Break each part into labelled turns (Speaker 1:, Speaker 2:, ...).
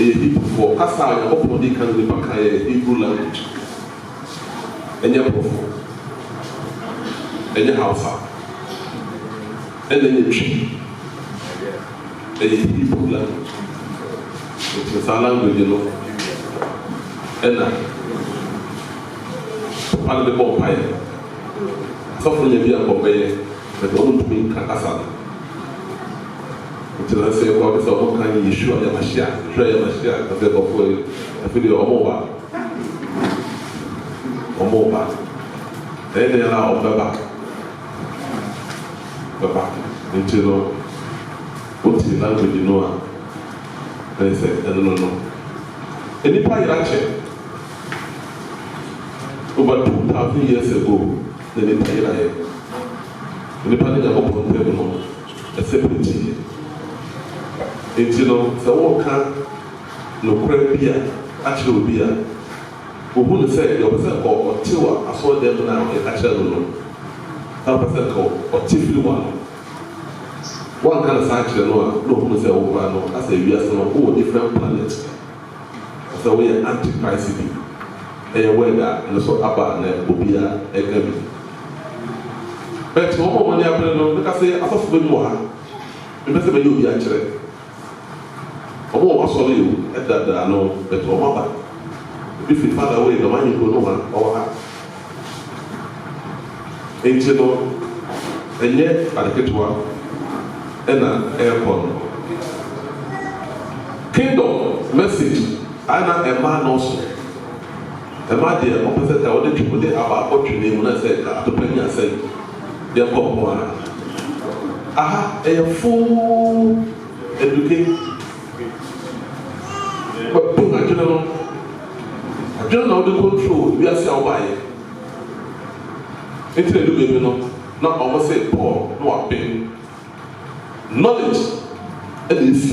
Speaker 1: Hebrew for Kasa, and open the can be Hebrew language. And your profile, and your house, and then your tree, and your Hebrew language. It is a language, you know. And part of the bonfire. Something you be a bombay, but don't mean Kasa. Until I say, well, it's all kind of issue of Yamashia, Yamashia, the Boko, a video of Moba. Or Moba. Then they allow Baba. Until what the language you know. They say, I don't know. Any pirate over 2,000 years ago, they didn't pay like the pirate of Table, a separate tea. It's so what can no beer, actual beer. Who would say your percent or Tiwa, I saw them now in actual percent or Tiffy one. One kind of sanction, no one say over, no, I say we are some different planets. So we are anti-Christ. And weather and so about and Bobia and but no more money happening because I thought we more. You must be you actually. Also, you at that I know, but Omaba. If you find away, the money go no or and you know, and yet I get one and an airport. Kingdom message, I know a man also. The man there, opposite I wanted to put it about what you name when I said, to penny I said, they're one. Aha, a full education. But I don't know the control, we are self by it. It's a little bit, not almost say poor, no pain. Knowledge, and is.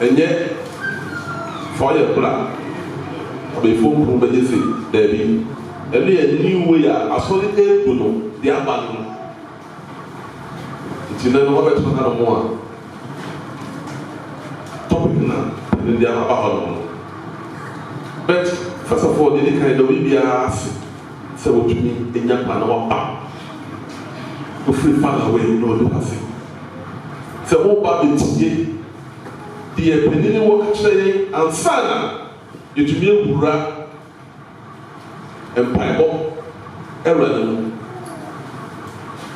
Speaker 1: And yet, fire black. Before we say, there be a new way. I saw it. You know, the abandon. It's in the moment to have more topic now, and then they are about. But first of all, the kind of baby ass. So what you mean in Japan or back? To free far away, no, do I say. So what about it? The opinion work training and sana. You to be a Bura and Bible, Aaron.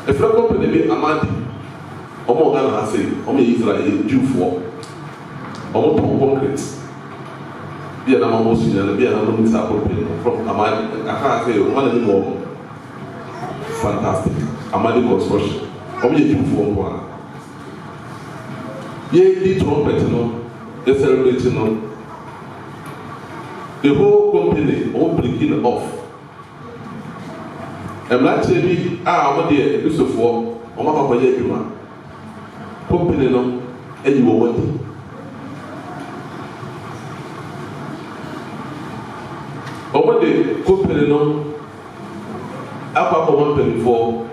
Speaker 1: If you're going to be Amadi, or more than I say, or me Israel, Jew for, or more concrete. Be an Amosi and be an Amosi from Amadi. I can't say one anymore. Fantastic. Amadi construction. Or me a Jew for one. Ye, the trumpet, no, the celebration, no. The whole company all breaking off. I'm not telling you, what the episode for, or Mama Payema. Company no, and you want it. Or what the company no, up 124.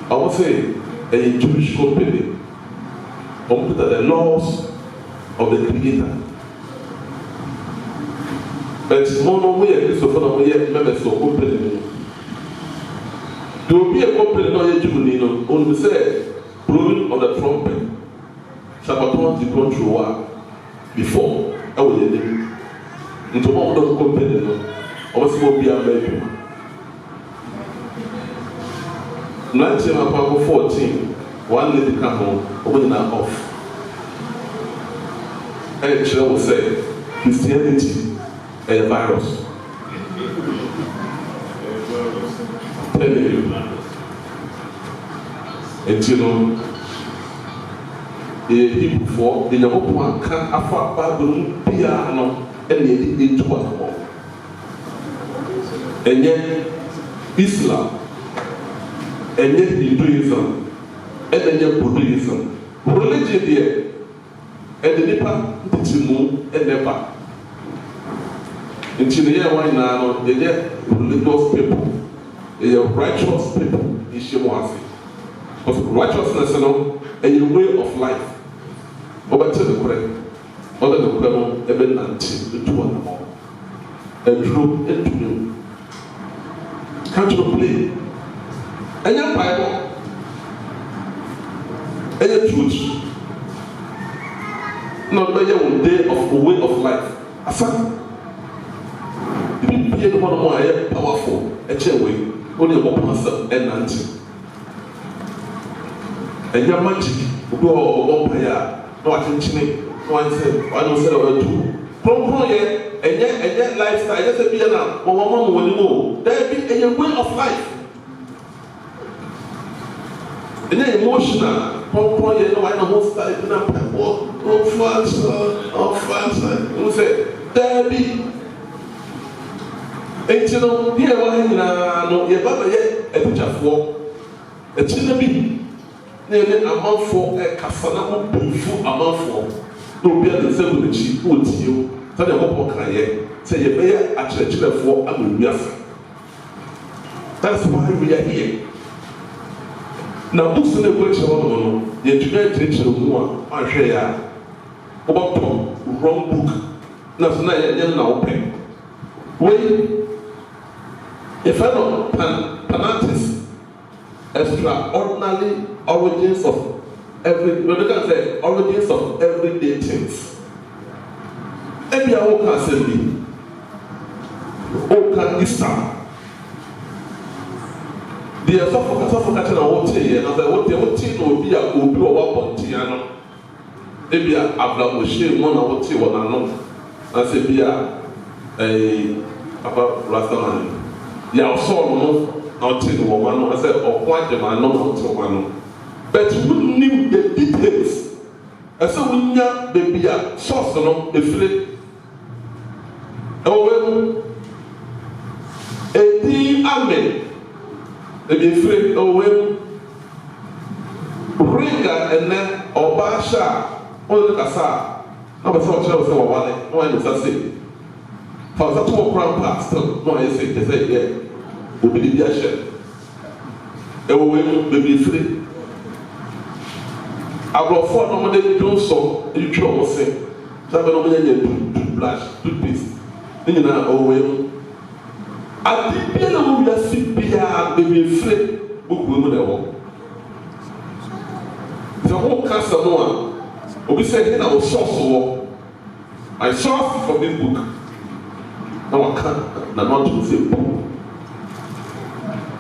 Speaker 1: I would say a Jewish company. Or the laws of the Creator. But no way at least for the members of company. There will be a company not yet only say blowing on the trumpet. Sabaton the control before I will let them into one of the company. Also will be a baby. 1914, one lady come home, opening her off. And she will say, Christianity. A virus. Telling you. And you know, the people for the Yamopuan can't afford Bible piano and they did it to us. And yet, Islam, and yet Hinduism, and then Buddhism, religion there, and the Nepal, the Timu, and Nepal. In Chile, why now? They are religious people, they are righteous people. In Shemwasi, because righteousness, and your way of life, ɔbɛte ne korɛ ɔde ne korɛ no ɛbɛnante etu ɔnamɔ aduro etumi mu kanto play ɛnyɛ mpaebɔ ɛyɛ truth na ɔde bɛyɛ wɔn day of way of life asa ebi bie no hɔ nom a ɛyɛ powerful ɛkyɛ wei ɔne ɛbɔ pɔn asɛm ɛnante ɛnyɛ magic obi wɔ ɔbɔ mpaeɛ a na wakyenkyene na wansɛ wano sɛ ɔbɛtu kronkron yɛ ɛnyɛ lifestyle ɛnyɛ sɛ bi yɛ na wɔn wɔn mu anim o dɛbi ɛyɛ way of life ɛnyɛ emotional kronkron yɛ na wayɛ na ho style bi na mpaebɔ ɔfa ɔmo sɛ dɛbi eti no deɛ ɛwɔ ha nyinaa no yɛba bɛyɛ abigyafoɔ akyi na bi na yɛne amanfoɔ ɛkasa na mo bɛnfu amanfoɔ na obi a ne nsa gu n'akyi na otie o sɛdeɛ ɛbɔbɔ kan yɛ sɛ yɛbɛyɛ akyerɛkyerɛfoɔ ama wiase that's why we are here na books na egu akyerɛ wɔn no yɛntumi akyerɛkyerɛ mu a ahwɛ yɛ a wɔbɛtɔ wrong book na so na yɛnyɛ na wɔpɛ wei yɛfɛ no Panatis extraordinary origins of origins of everyday things. Ebi a woka asɛm bi woka Easter deɛ sɔfo kakyɛ na wote yɛ na sɛ wote na obi wɔ wabɔntea no ebi a abramohyɛ mu na wote wɔ n'ano na sɛ bi a papa rastaman yɛ ɔsɔɔ no na ɔte no wɔ ma no sɛ ɔko agyema no na ɔte wɔ ma no but wonim the details ɛsɛ wonya baabi a source no efire ɛwɔ mu edi amen ebi efire ɛwɔ mu ringa ɛnɛ ɔbaa hyɛ a ɔde kasa a na bɛ sɛ ɔkyerɛ sɛ wɔwale na wɔayɛ ne nsa se fa nsa to wɔ kora mpa still na wɔayɛ se kyɛ yɛ obi de bi ahyɛ ɛwɔ mu baabi efire aborɔfoɔ na wɔde donsɔ etwa wɔn se sábẹ́ ní wọ́n yẹ toothbrush toothpaste ní nyinaa ọ̀wọ́ mu adi bíyẹn na wọ́n wíyá sí bíyà bèbè efire buku mu na ẹ̀wọ̀ sẹ wọ́n kasa mu a obi sẹ ẹ̀ na wọ́n sọ́ọ̀sì wọ́ I source from this book na wọ́n ka na náà tó ṣe pọ̀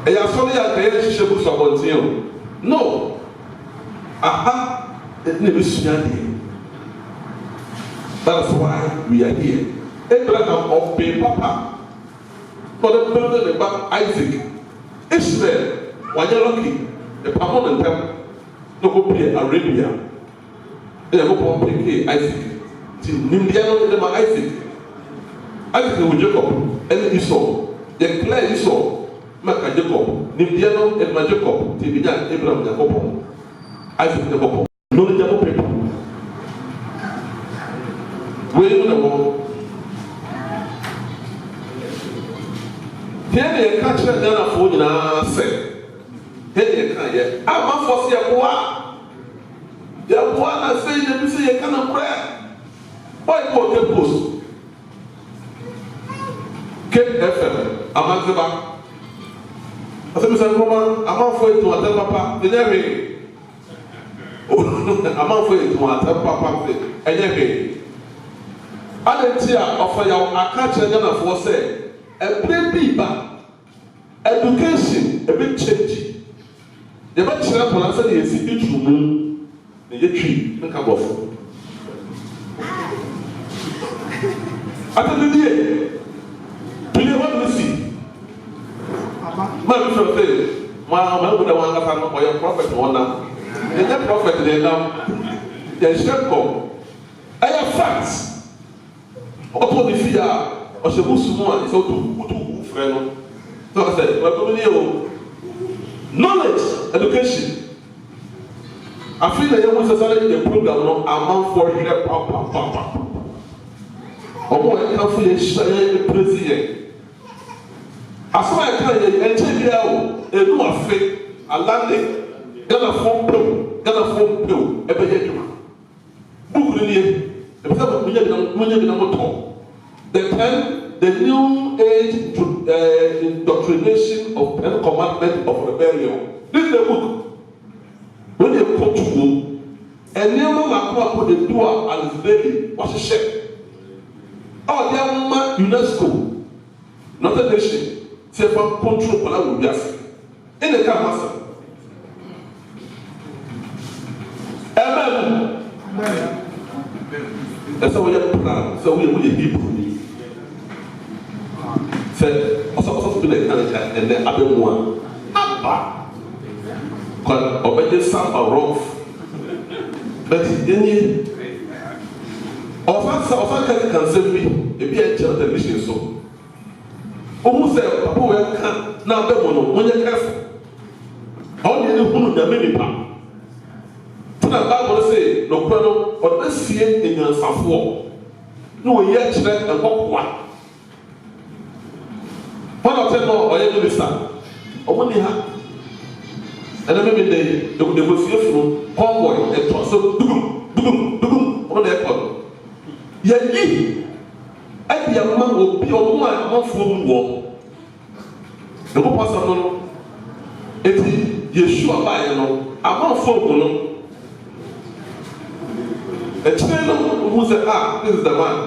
Speaker 1: ẹ̀yà sọ́ni yà kẹ́yẹ́ ṣiṣẹ́ bukú abọ́ntíyàn o no aha ẹ̀ ní ebi sùn yá deɛ. That's why we are here. Abraham of being papa for the building about Isaac. Ishmael, when you're lucky, the permanent temple, no go play Arabia. They go for play Isaac. Nimdiano them Isaac. Isaac with Jacob and Esau. They clear Esau, Maka Jacob. Nimdiano and my Jacob. Tibian Abraham Jacob. Isaac Jacob. No the Jacob people. Wei mu na wɔ deɛ na yɛka kyerɛ Ghanafoɔ nyinaa sɛ deɛ na yɛka yɛ amafoɔ sɛ yɛboa na sɛ yɛbi sɛ yɛka na korɛ wɔyɛ kɔ Cape Coast Cape FM Amanseba asɛm sɛ nkrɔma amanfoɔ etu atɛm papa ɛnyɛ hwee amanfoɔ etu atɛm papa ɛnyɛ hwee adenti a ɔfa yaw aka kyerɛ Ghanafoɔ sɛ ɛbrɛ bi ba education ebi change yɛbɛkyerɛ pɔnna sɛ yɛsi etu mu na yɛtwi ne ka bɔfo atadidie tuli hɔ no si maa mi fɛ sɛ maa mu da wɔn ankasa no ɔyɛ prophet wɔn nam yɛnyɛ prophet de nam yɛnhyɛ kɔm ɛyɛ fact. Ọtọ ne fi a ọhyẹ busu mu a sẹ ọtọ wu fẹ no sọ ọsẹ ọtọ mi ni o knowledge education afi na yẹ wọn sẹsẹ yẹ program no amanfo hwẹ papapapa ọmọ yẹ kanfo yẹ hyia yẹ presi yẹ asọmọ yẹ kan yẹ ẹnkyẹn bi a o enu afe alande Ghanafoɔ mpew ɛbɛyɛ adwuma book The New Age Indoctrination of 10 Commandments of Rebellion. This is the book. When they put to go, and never put the door and his baby was a ship. Oh, they are UNESCO, not a nation, say for control Palawias. In the Kamasa. Amen. That's how we have plan. So we will Hebrew. Said, also to the Canada and then Abe one. Abba. Because obey some are rough. But any often can save me. Maybe I tell the mission so. Who said, Papa, we can't now be one when you're careful. How do you know the many part? The Bible says, no problem, or let's see it in your Safo. No, yet, and walk one. One of them or you minister. Or when you have. And then maybe they will see you from convoy and toss up, boom, on the airport. Yet, and the young man will be on one phone war. The whole person, it is Yeshua by you know, I'm not phone. A child who said, this is the man.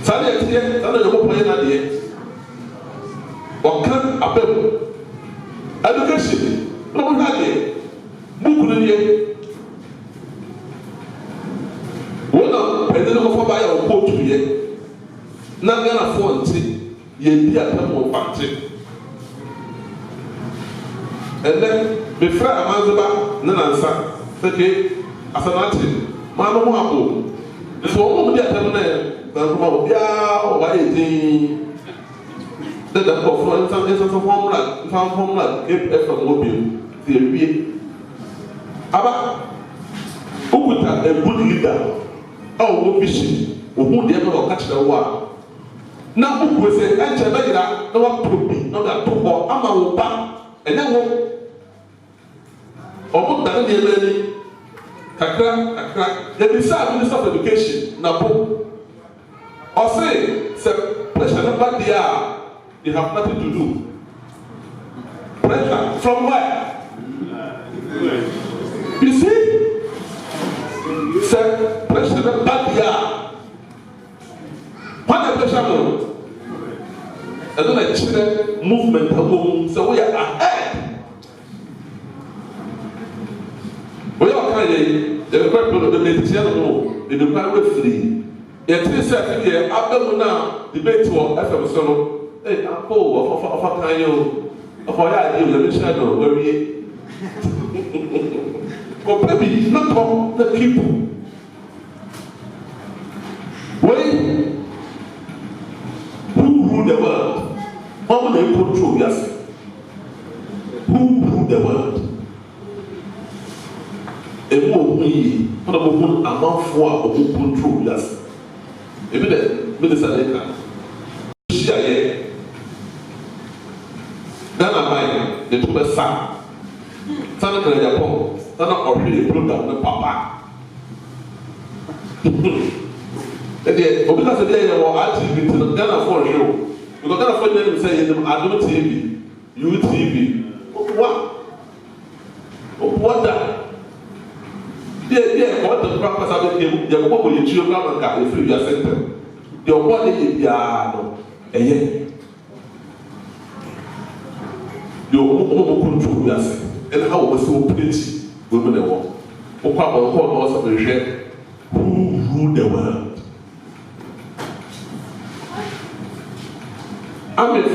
Speaker 1: Sunday, I don't know what or can appeal education. No one had it. Mukulia. One of President of Fire or Port to ye. Not gonna phone tea. Ye be a temple factory. And then before a man's about Nanasa, okay, as an artist, Mama Wapo. So, what would you tell them? Oh, why is he? The performance of formula, keep effort mobile, the Abba, who would have a good leader? Oh, what vision, who never catch the war. Now, who will say, enter Bagada, no one to be, not that to war, Amma will back, and then walk. Or put down the learning, Kakra, the Minister of Education, Napo. Or say, pressure back there, they have nothing to do. Pressure from where? You see? Say, pressure back there. What the pressure move? And then like children movement, so we are ahead. We are kind of the people of the Mediterranean, the private free. Yet, this year, after now, debate for FM Solo. Hey, I'm poor of a kind of what I do, let me shadow where we but maybe not all the people. When who rule the world? How will they control us? Who rule the world? And we, what about among four who control us? Maybe the minister later. Ghana mine, the two best son. Son of Japan, son of already put down the papa. Because the day I was actually to the Ghana for show, because Ghana for them say, I do TV, you TV. What that? Yeah, what the practice of the what will you children and car if you are center? Your body is piano, and yet. Your control us and how was so pretty women and walk. Who also the share who rule the world. Amen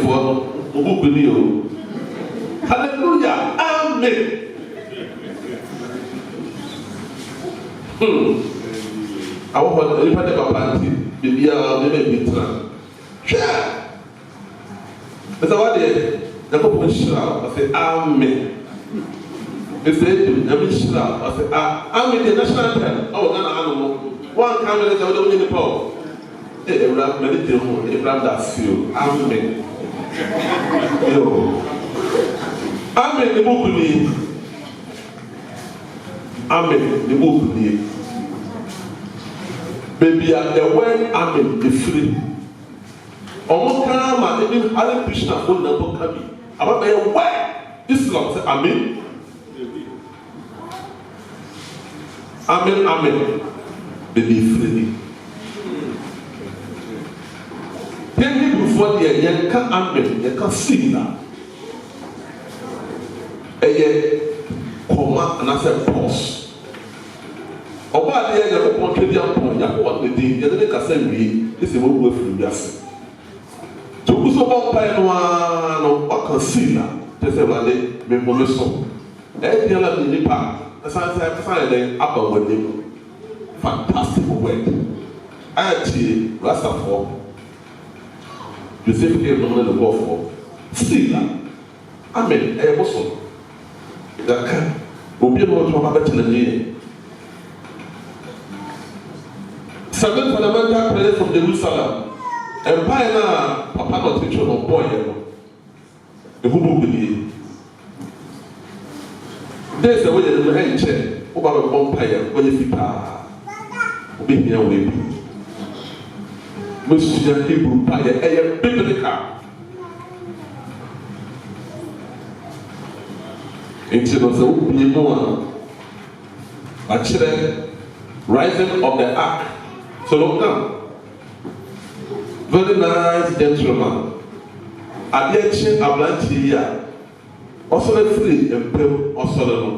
Speaker 1: for who believe. Hallelujah. Amen. I want to have a party, maybe maybe share. That's why the couple shout, I say, Amen. They say, every shout, I say, Amen, the national anthem. Oh, no, animal. One camera is out of the power. Abraham, meditate, Abraham, that's you. Amen. Amen, the book will Amen, the book will Baby, the word amen, the free. Omo kama even Hare Krishna phone number kami. About the word Islam say amen. Amen, amen. Baby free. Then before the year can amen, you can sing that. Comma and I said pause. Oba de ya ko pon twedi ampon ya ko de din ya de ka say wi ese wo wo firi biase to ku so bon pai no no o kan si na te se ba de me mo me so e dia la ni pa asa de aba wo de fantastic word ati rasta for Joseph ke no le go for si na amen e mo so da ka obi no to ma ba tele ni 7 fundamental prayers from Jerusalem. And by now, Papa not teach you no boy. The who believe. There's a way that the hand check over a vampire when you fit be here with Monsieur Hebrew Pire, a biblical. Until the opening more. Actually, rising of the ark. So look now. Very nice gentleman. Abiyachi ablanti here. Also the free and pay also the no.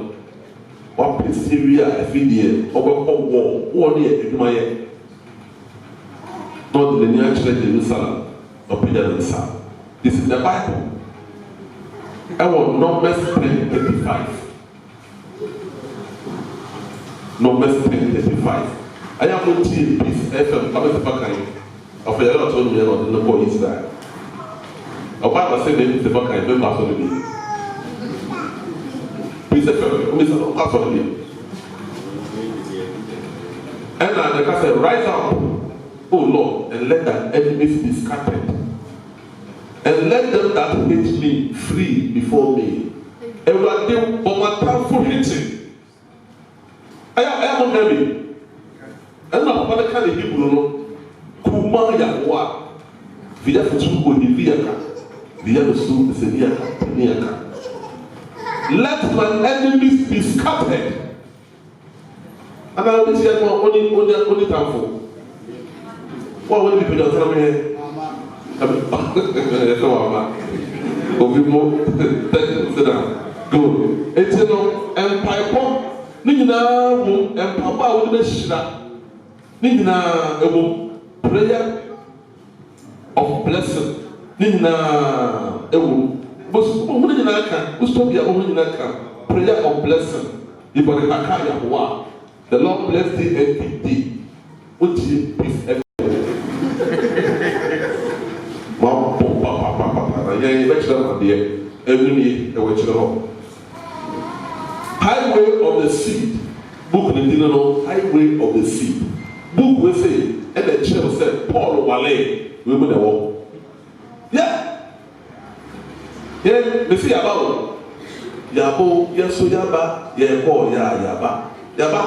Speaker 1: What place Syria FDA over war. Who are here in my not the near church Jerusalem or Peter. This is the Bible. I want Numbers 10:35. Numbers 10:35. I am going to peace FM coming to Bakai. Of a lot of me on the boy Israel. A Bible said the Bakai, no matter of me. Peace FM, Mr. Absolutely. And the guy said, rise up, O Lord, and let thy enemies be scattered. And let them that hate me free before me. And what they want for hitting. I am baby. And now, what kind of Hebrew no? Kuma Yahwa, via Futu Oniviaka, via the Su Seniaka, Niaka. Let my enemies be scattered. And I will say, only time for. What will be the time here? Sit down. Good. It's and Pipe, Nina, and Papa will be shot. Nina, prayer of blessing. Nina, prayer of blessing. The Lord bless thee and keep thee. Which is peace. Highway of the seed. Book the dinner, highway of the seed. Book will say, and the church said, Paul Wale, we will the walk. Yeah. Yeah, we see about Yabo, Yasu Yaba, Yabo, Yaba. Yaba.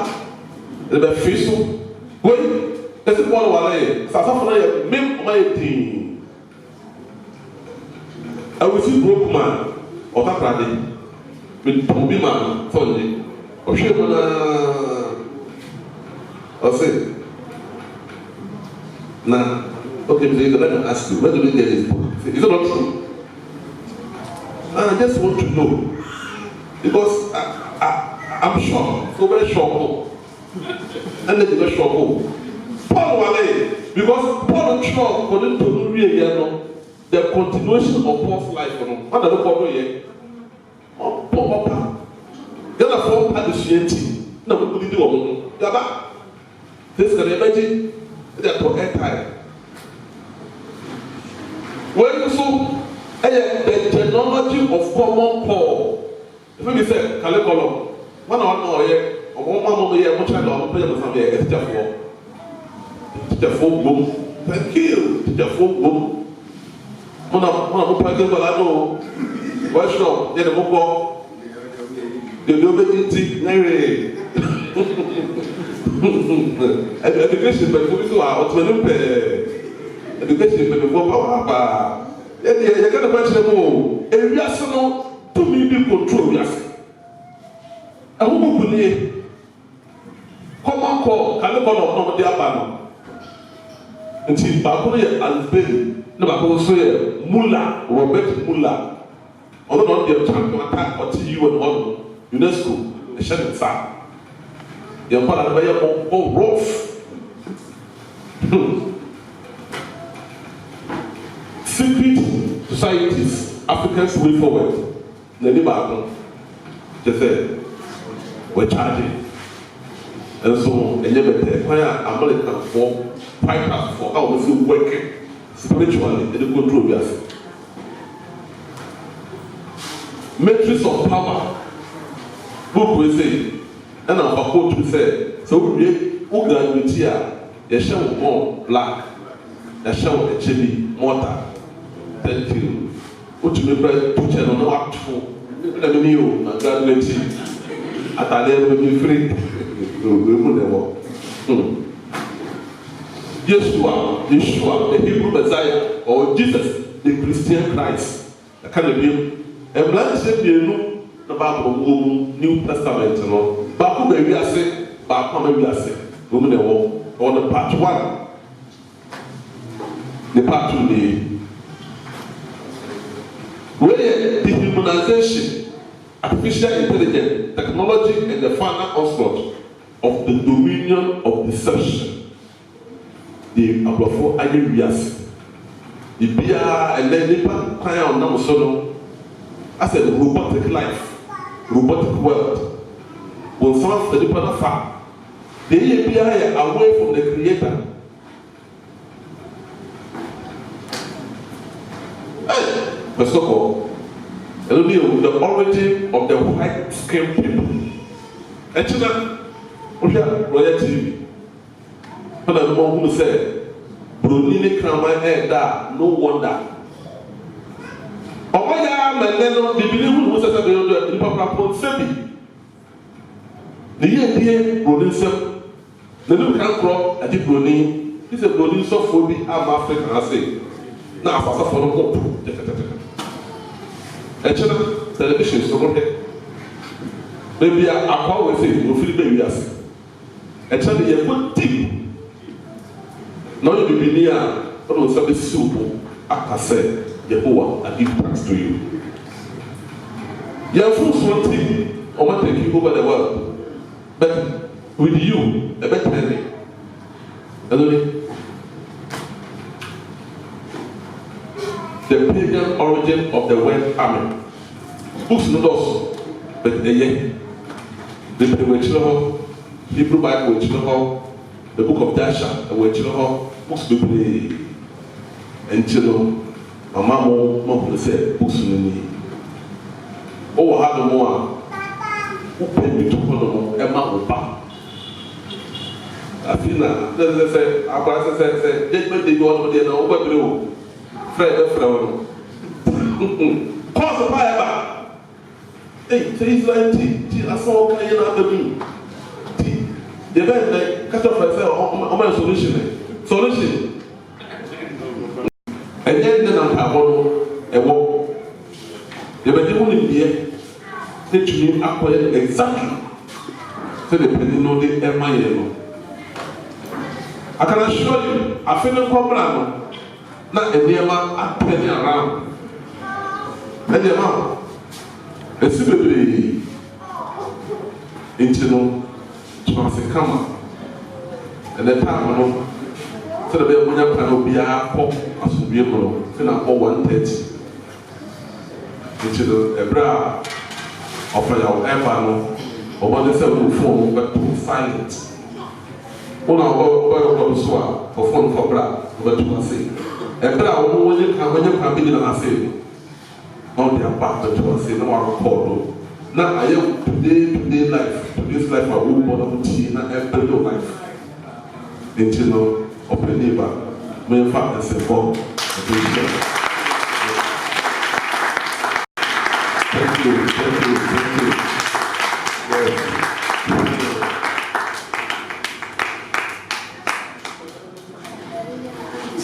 Speaker 1: The fish. Wait, that's Paul Wale. Sasafana, mim my team. I will see broke man or Takradi with Pombi man Sunday. Or Shimana or say. Now, okay, let me ask you, where do we get this book? Is it not true? I just want to know. Because I'm shocked, so very shocked. And then you get shocked. Paul Wale, because Paul Shaw, according to Nuri, the continuation of Paul's life, what are the problem here? Paul Papa. The other form had the CNT. No, we couldn't do it. Yaba. This can imagine. They are to entire. When you saw the technology of common call, if we say, Kalekolom, one or here, or one more year, much I don't pay them some year, it's just for boom. Thank you, just for boom. One of the people I know, what's wrong? They're the book, they do the tea, Education, but we saw our education, but before Papa, you're going to mention them all. And we are so to me be control. Yes. I won't believe. Come on, call. Can you call on the Abano? Until Babu and Ben, no Babu say Mulla, Robert Mulla. Although not the champion attack or TU and one UNESCO, the Shannon Sa. Your father by your rough. Secret societies, Africans way forward. Nani Babu, they say, we're charging. And so, and you better acquire American for pipe for how we feel working spiritually in the control of us. Matrix of power. Book will say, and our quote will say, so we graduate here, you shall more black, you shall a chili, mortar. Thank you. What you may put on the act for, let me know, my graduate. At a level will be free. Yeshua, the Hebrew Messiah, or Jesus, the Christian Christ. I can't be. And blind said, you know, the Bible, New Testament, you know. Bible maybe I say, Bible maybe I say, women and war, on the part 1. The part 2, where the dehumanization, artificial intelligence, technology, and the final onslaught of the dominion of deception. The Abrafo Ayerias. The Bia and then Nipa Kaya on Namusono. I said robotic life, robotic world. When someone said Nipa Nafa, they be away from the Creator. First of all, the origin of the white skinned people. And children, Royal TV. When I'm going to say, Brunini Krama Eda, no wonder. Oh, yeah, my name, the believe who says the Papa Pont Sebi. The year, Brunism, the new cancer, I did Bruni, this is a Brunin so for me, I'm African, I say. Now, I for the hope. And children, television is okay. Maybe I call with it, we'll feel baby as. And tell me, you put deep. Now you be near, but on some soup, I say, Yehovah, I give thanks to you. You have full one thing, I want to take you over the world. But with you, a better thing. The pagan origin of the word Amen. Books not also, but the Hebrew Bible, the book of Dasha, books to play. And children, a mamma said, books in me. Oh, how the more who paid me to follow a mamma. I feel now, let's say, our pastor said, they go over there now, what do Fred, cause the fire back. Hey, say it's I saw a other the event like cut off myself on my solution. And then I have a walk. The event in here, they to acquire exactly. So the penny know the MIL. I can assure you, I feel a problem. Not a near man, I penny around. And the amount, a simply into to come. And the time, so the baby will be a pop as we be able to fill up 130 into the bra of our empire or what is a phone, but too silent. One of our swap for phone for bra, but to say. A bra when you can be in a say. On their part to say, no one called. Now I am today life, today's life I will born tea na every life. Until of a neighbor, my father said, "God, thank you.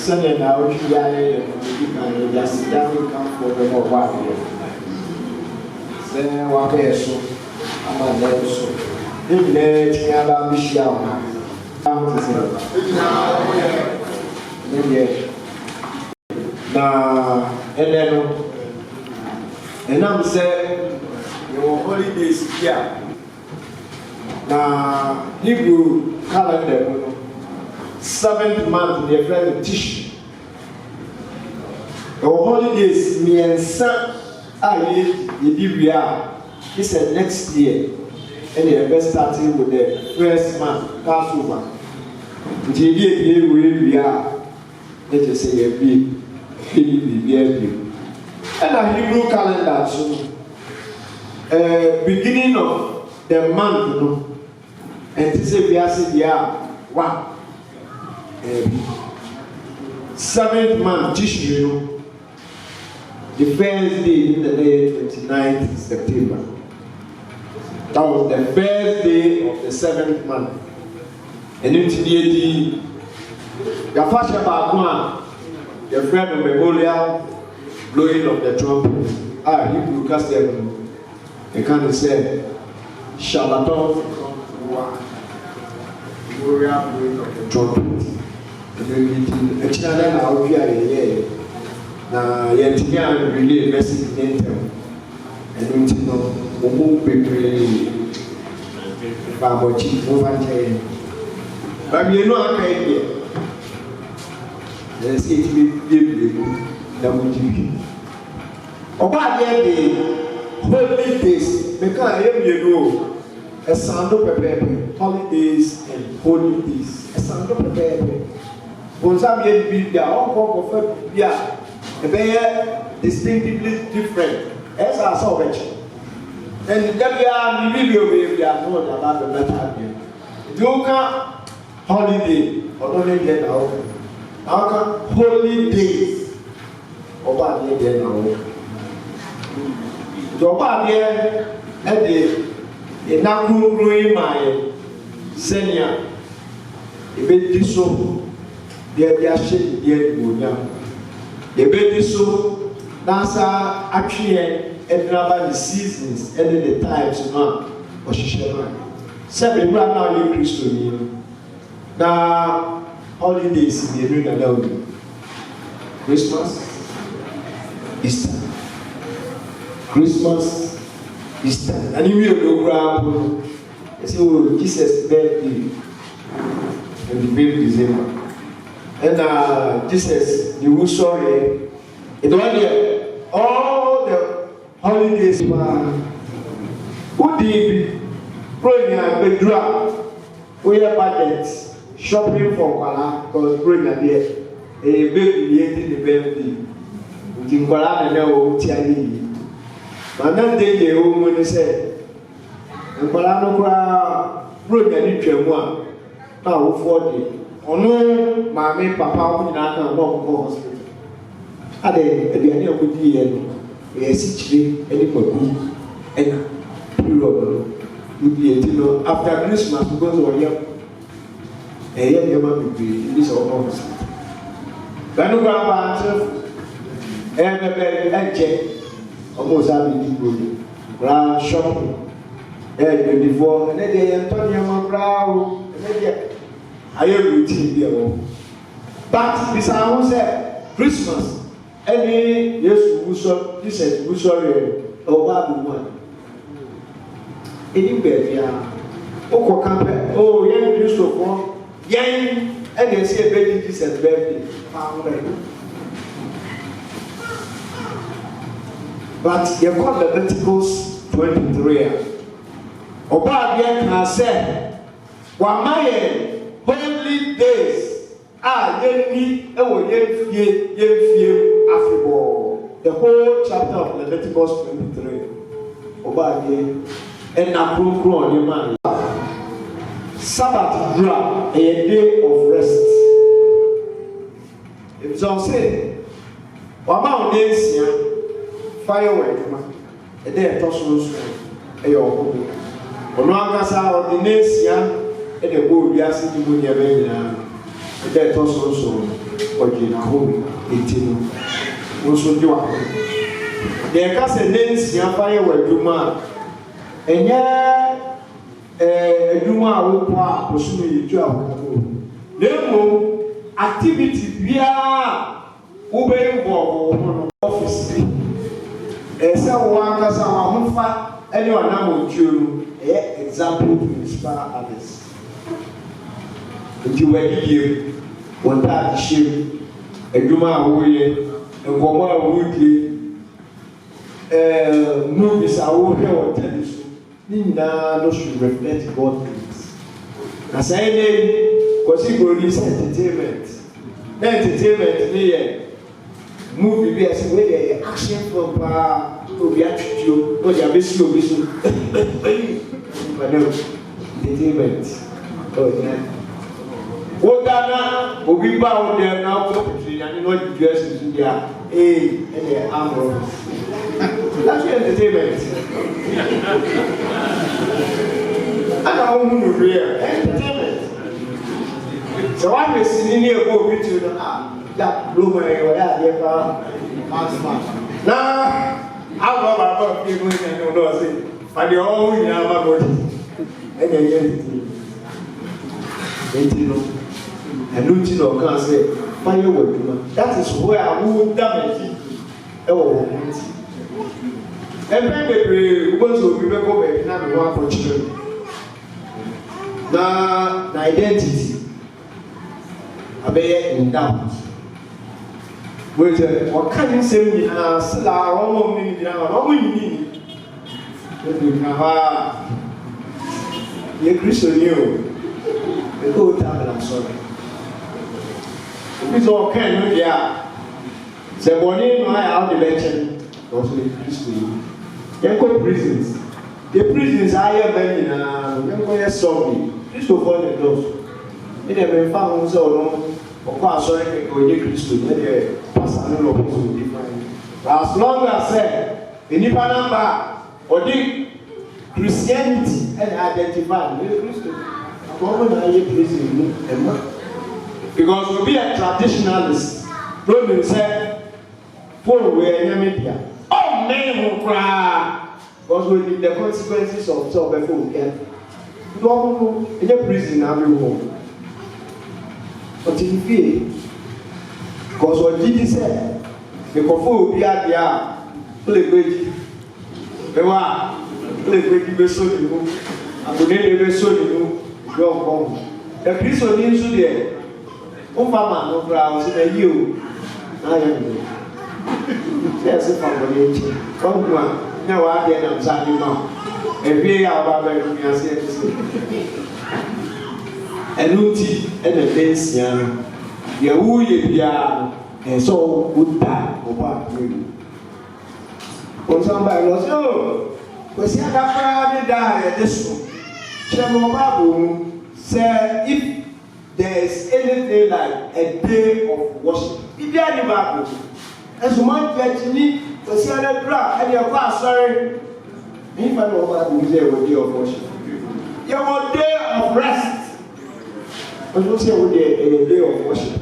Speaker 2: Sunday now, we can just sit down and come for the more water. Then, what is so? I'm a little so. If there's another Michelle, now, and I'm saying, your holidays here. Now, Hebrew calendar, 7th month, their friend Tish. Your holidays, me and son, we are. He said next year, and they are best starting with the first month, Passover. We are. Let us say a big, and a Hebrew calendar, so beginning of the month, you know, and to say we are 1. 7th month, Tishri, the first day in the day 29th September. That was the first day of the 7th month. And into the your first about your friend of memorial blowing of the trumpet. Hebrew custom. They kind of say, Shabbaton, memorial blowing of the trumpet. And then I'll be a year. Now, yet again, really message in them. And we know, move people, but you know, I can't hear. Let's say to be about the holy days, because I am, you know, a sound of holidays and holy days. A sound of when some be their own form of distinctively different. As I saw it. And then we are known about the matter. You can holiday or only get out. How can holy days over there now? So about there at the growing my senior, a bit so. They are shaking the air. The baby so that's actually and the seasons and the times now. Or she shall seven right now you Christian. Now holidays in the ring alone. Christmas, Easter. Christmas, Easter. And you will go grab Jesus' birthday and the baby December. And Jesus, you will sorry. It was all the holidays. Who did bring a big drop? We have budgets shopping for Kuala because bring a beer. A baby in the baby. We can Kuala and now Tiani. But that day, the woman said, and Kuala no bring a little one. Now, 40. Ono mama papa wo nyina na no go hospital ade aduane akodi ye no e sichire eni kwaku ena period no after Christmas because we are ye ma be this or no banu ba bebe eje omo sa bi di go ra shop before and then they Antonio Mabrao and then I am routine here. But this I will say Christmas. Any yes, this is sorry or bad one. Any baby, oh, young Christopher, young, and they say baby, this is baby. But you call Leviticus 23. Obad can say, Wamaye. Holy days ye the whole chapter of Leviticus 23. Obadiah and Naprukro on your man. Sabbath drop a day of rest. It's all said. Wama days firework a day of tossing a your home. Onagasa ordination. And the board we are sitting with your baby now. That also ɔgyina hɔ eti no nso de wa deɛ ka sɛ ne nsia fa yɛ wɔ adwuma a ɛnyɛ adwuma a wokɔ a bosom yɛ dwa wɔ na mmom activity biara wobɛyɛ bɔ wɔ ho no office bi ɛsɛ wɔ ankasa wɔ ahofa ɛne ɔnam otuo no ɛyɛ example to inspire others nti wɔadidie wɔn ntaade hyɛ adwuma a wɔyɛ nkɔmɔ a wɔredie movies a wɔhwɛ wɔ television ne nyinaa no should reflect God things na sɛ ɛyɛ kɔsi broni sɛ entertainment na entertainment ne yɛ movie bi a sɛ wɔyɛ yɛ action film paa obi atwitwio na ɔde abɛsi obi so madam entertainment ɔyɛ wodana obi ba wo dɛm na wokɔ pɛtiri nyane na ɔde dua si so deɛ ɛyɛ amorɔ that's entertainment ana wo mu no real entertainment sɛ woahwɛ sini ne ɛbɔ obi tiri no da bloma ɛwɔyɛ adeɛ paa masma na awɔ baaba fie no nyane wo na ɔse fa deɛ ɔwɔ wo nyinaa ma bɔde ɛnyɛ yɛ enti no ɛno nti na ɔka sɛ fayɛ wɔ adwuma that is where wo da m'akyi ɛwɔ wɔ ho nti ɛmpɛn bebree wobɔ sɛ obi bɛkɔ baabi na me ho akɔkyerɛ na identity abɛyɛ in doubt wɔyɛ wɔka ne nsɛm nyinaa sila wɔn ne nyinaa wɔn nyini ɛbi ka hɔ a yɛ kristoni o ɛkɔ ota abala sɔrɔ ebi sɛ ɔka no deɛ a sɛ bɔnne no ayɛ a ɔde bɛkyɛ no ɔsɔ yɛ kristoni yɛnkɔ prisons the prisons ayɛ bɛ nyinaa yɛnkɔ yɛ sɔmi kristofoɔ ne dɔs ɛna ɛbɛnfa ho sɛ ɔno ɔkɔ asɔre kɛkɛ ɔnyɛ kristo ɛdeɛ pasa no na ɔkɔ so odi fan as long as nipa namba ɔde Christianity ɛna identify ne kristo akɔkɔ na ayɛ prison mu ɛma because obi a traditionalist no mean sɛ phone wɛ ɛnyɛ media ɔmmɛn ho koraa because we need the consequences of sɛ ɔbɛfɛ obiara nti ɔmo ɛnyɛ prison na abɛ wɔ ɔte fie because ɔgye di sɛ mekɔfo obi adeɛ a ɔlɛ gbɛgyi ɛwɔ a ɔlɛ gbɛgyi bɛsɔ ne mu akonele bɛsɔ ne mu yɛ ɔkɔ ho ɛkristo ni nso deɛ ɔfa ma no koraa ɔsɛ na yie o n'ayɛ no sɛ ɛsɛ fa bɔ n'ekyi ɔnku a nyɛ wɔ adeɛ nam sa ne ma ɛhwie a ɔba bɛ no ase ɛte sɛ ɛno nti ɛna ɛbɛ nsia no deɛ woyɛ biara no ɛsɛ woda ɔbɔ adeɛ mu ɔnsan ba ɛlɔ sɛ o kwasi adakora ne da a yɛde so kyerɛ mo ɔba abɔ mu sɛ if there is anything like a day of worship ibi a ne ba abɔ ɛso ma nkyɛkyini kwasi adakora ɛde ɛkɔ asɔre nipa na ɔba abɔ mu sɛ ɛwɔ day of worship yɛwɔ day of rest ɔno sɛ ɛwɔ deɛ day of worship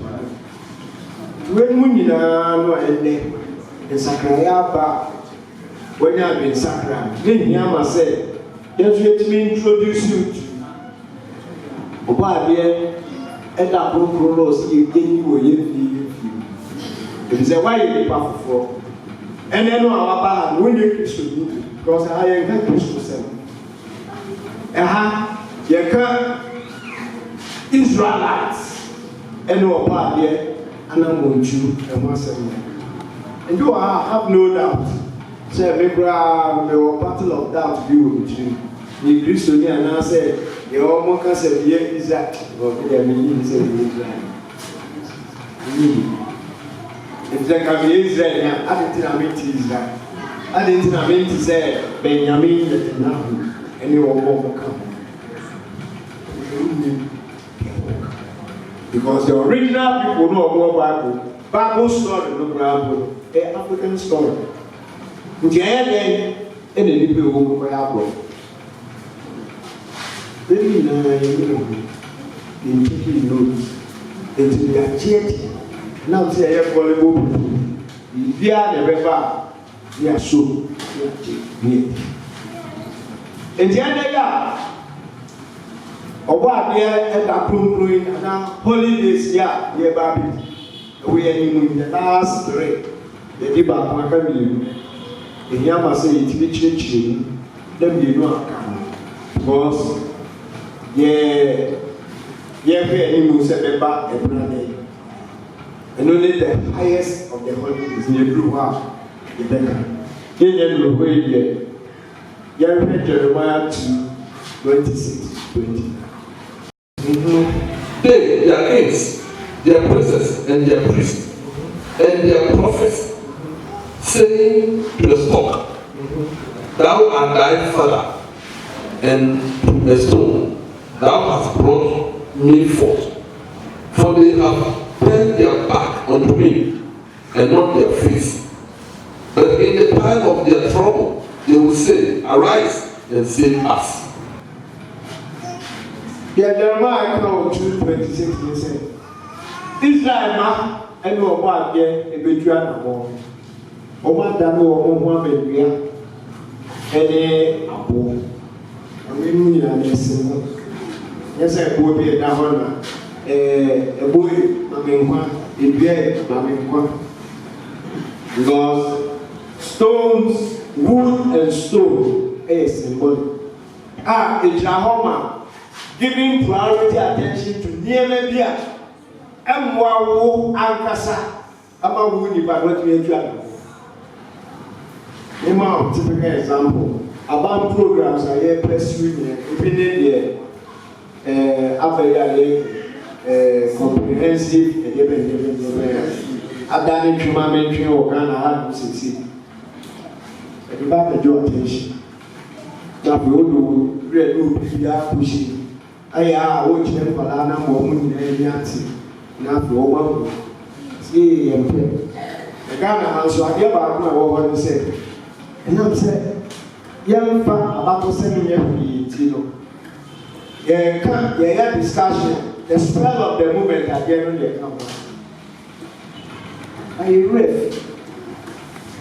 Speaker 2: when mu nyinaa no ɛnɛ nsakraeɛ aba wɔnyɛ ade nsakra ne nhia ma sɛ yɛnso yɛtumi introduce you to ɔbɔ adeɛ ɛda kronkron na ɔsɛ yɛni wɔ yɛmfie ɛfiri sɛ woayɛ nipa foforɔ ɛnɛ no a waba ha no wonyɛ kristo ni because ɛha yɛnka kristo sɛm ɛha yɛka Israelites ɛne ɔbɔ adeɛ anamontu ɛho asɛm no nti wɔ ha have no doubt sɛ me koraa mewɔ battle of doubt bi wɔ me tirim ne kristoni anaasɛ yɛwɔ mo ka sɛ meyɛ Israel ɔdeɛ meyi sɛ meyɛ Israel ɛfiri sɛ nka meyɛ Israel a ade nti na mente Israel ade nti na mente sɛ Benyamin Netanyahu ɛne wɔbɔ mo ka ho because the original people know about Bible story no Bible African story nti ɛyɛ dɛn ɛna nipa ewu kɔkɔ yɛ abɔ ɛni nyinaa yɛ yɛ ho yɛntumi note nti yɛakyeɛkye Now say I volleyball. If you are never, you are so. And the other year, over there at the Plum and now holidays, yeah, baby. We are in the last three. The debate, my family. The Yama say it will change. Then you know, because yeah, very much about a brand. And only the highest of the holidays in the blue house, the beggar. Then you will wait here. Jeremiah 2:26-20.
Speaker 1: They, their kings, their princes, and their priests, and their prophets, saying to the stock, Thou art thy father, and to the stone, Thou hast brought me forth. For they have turned their back unto me, and not their face. But in the time of their trouble, they will say, Arise and save us.
Speaker 2: Yeah, Jeremiah 2:26 said, Israel ma and no one here a betrayal of Oma Dano or Mohammed, any apple. I mean, yes, I will be a Nahona, a boy, Mamma, because stones, wood, and stone is symbolic. A Jahoma. Giving priority attention to near media and wow ankasa ama wuni ba what we do am typical example about programs I hear pursuing opinion there comprehensive adani twamamentwe organa ha sisi e ba pay attention na we do read no bia push aya wo chire kwala na mo mu ni na ati na fi o wa si empe e ga na so ade ba ko wo ho ni se na se yam fa abato se ni ye ti no ye kan ye ya discussion the spell of the movement again dey come I read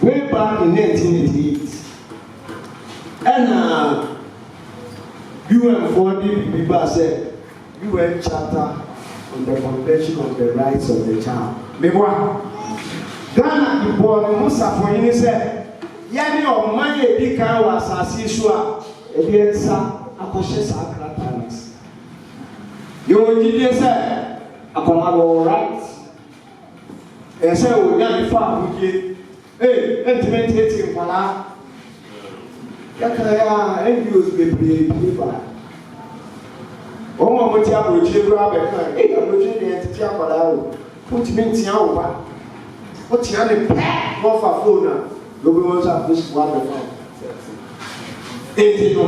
Speaker 2: way back in 1988 and UN 40 people said UN Charter on the Convention of the Rights of the Child. Meanwhile, Ghana people the Musa for you said, "Yani o manye di kan wa asase so a e bi ensa akoshe sakratanis." You did say akomago right. E say o ya fa huje. Intimate hating pala. Yakaya NGOs bebree ba. Omo mo ti abroje bra be kan. Abroje de enti akwara o. Put me ntia o ba. O ti ane pe go fa phone na. Go be won sa push one the phone. Enti no.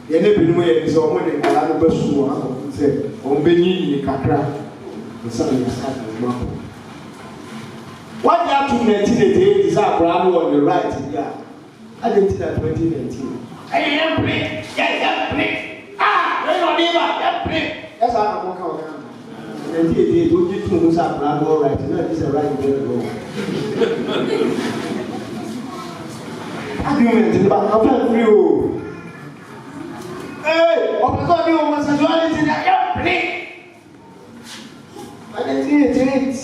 Speaker 2: Ye ne bi no ye so mo de kwara no basu o ha ko se o be ni kakra. Nsa ni sa ma. What happened in 1988 is our brand on the right here. I didn't that 2019. I am free. Yes, I'm free. We're not even free. That's how I'm going to come. 1988, don't you two our brand all right? No, this is a right way to go. Argument, but I'm free. Hey, I'm going to do homosexuality. I am free. 1988.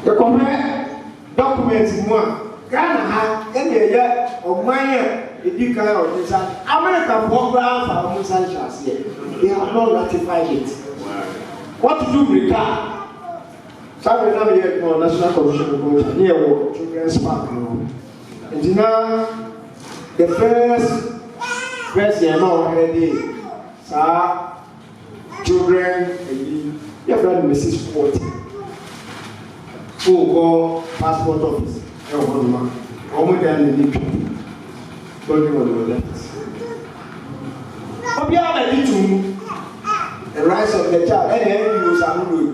Speaker 2: The compare documents in one. Ghana ha enya oman edi kan odisa America program for homosexuals here. They have not ratified it. What to do with that? Sabe na me no National Commission of Culture near wo Children's Park no. And now the first president already sa children edi they have Mrs. 40. Who go passport office? Almost done in the going on the left. But we have a little the rights of the child, and then you are doing.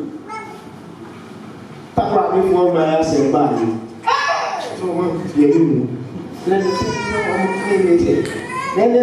Speaker 2: Papa, before my ass and body. So, what is the then